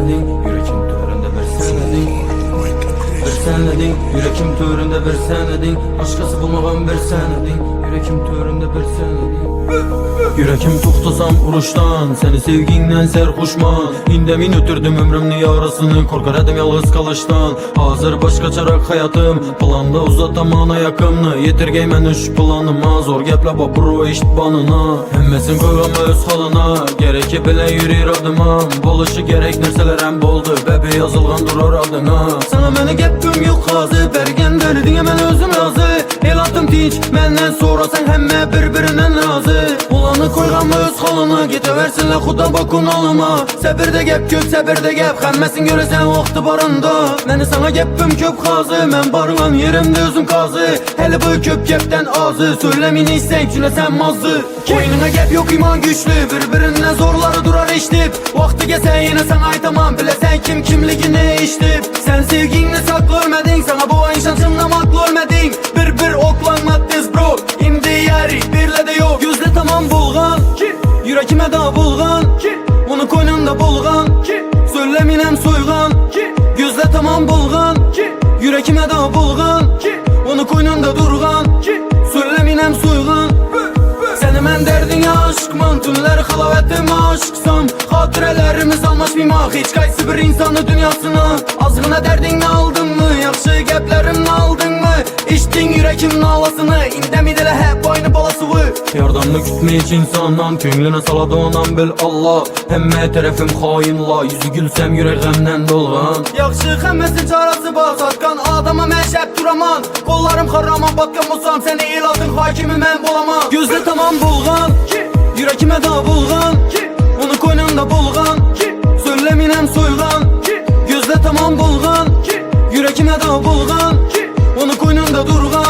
senedin, yürekim töründe bir senedin. Bir senedin, yürekim töründe bir senedin. Başkası bulmağın bir senedin, yürekim töründe bir senedin. Yürekim toxtasam uruşdan, seni sevgindən sərxuşman. İndəmin ötürdüm ömrümün yarısını, korkar edim yalğız kalışdan. Hazır başka çaraq hayatım, planda uzatamam ayakımını. Yetirgey mən üç planıma, zor gəplə babro eşit banına. Hemmesin koyğam öz halına, gereki belə yürür adıma. Boluşu gerek nərsələrəm boldu, bəbi yazılğan durar adına. Sana məni gəpdim yox qazı, bərgən dönüdün mən özüm razı. El atım tinç, məndən sonra sən həmmə bir-birindən razı. Ulanı koyğam öz halına, getəversinlə xuda bakun alıma. Səbirdə gəp köp, səbirdə gəp, xəmməsin görəsən vaxtı barında. Məni sana gəpdim köp qazı, mən barılan yerimdə özüm qazı. Hələ bu köp gəpdən azı, söyləmini sən küləsən mazı. Koynuna gəp yok iman güçlü, bir-birindən zorları durar eşitib. Vaxtı gəlsə yenə sən aytamam, biləsən kim kimligini eşitib. Sən sevginini saklı ölmədin, sana bu ayın şansınla maklı ölmədin. Bir oklanma tez bro, indi yeri birlə də yok. Gözlə tamam bulğan, yürekime da bulğan, onu koynunda bulğan, söyləminəm soyğan. Gözlə tamam bulğan, yürekime da bulğan, onu koynunda durğan, söyləminəm soyğan. Səni mən dərdinə aşıqman, tünlər xalavətim aşıqsam. Xatirələrimiz almaşmaymaq, heç qaysı bir insanı dünyasına. Azğına dərdinə aldın mı, yaxşı gəplərimlə aldın mı? İçdin yürekimin ağlasını, indəmid elə hep aynı balasıvı. Yardımını kütməyik insandan, könlünə saladı onan bil Allah. Həmmə tərəfim xainla, yüzü gülsəm yürəğəmdən dolğan. Yaxşı xəmməsin çarası bax, satqan adama mən şəb duraman. Qollarım xarraman, batqan olsam, səni eladın hakimi mən bolamam. Gözlə tamam bulğan, yürekime da bulğan, onu koynunda bulğan, söyləminəm soyğan. Gözlə tamam bulğan, yürekime da bulğan, onu koynunda durğan.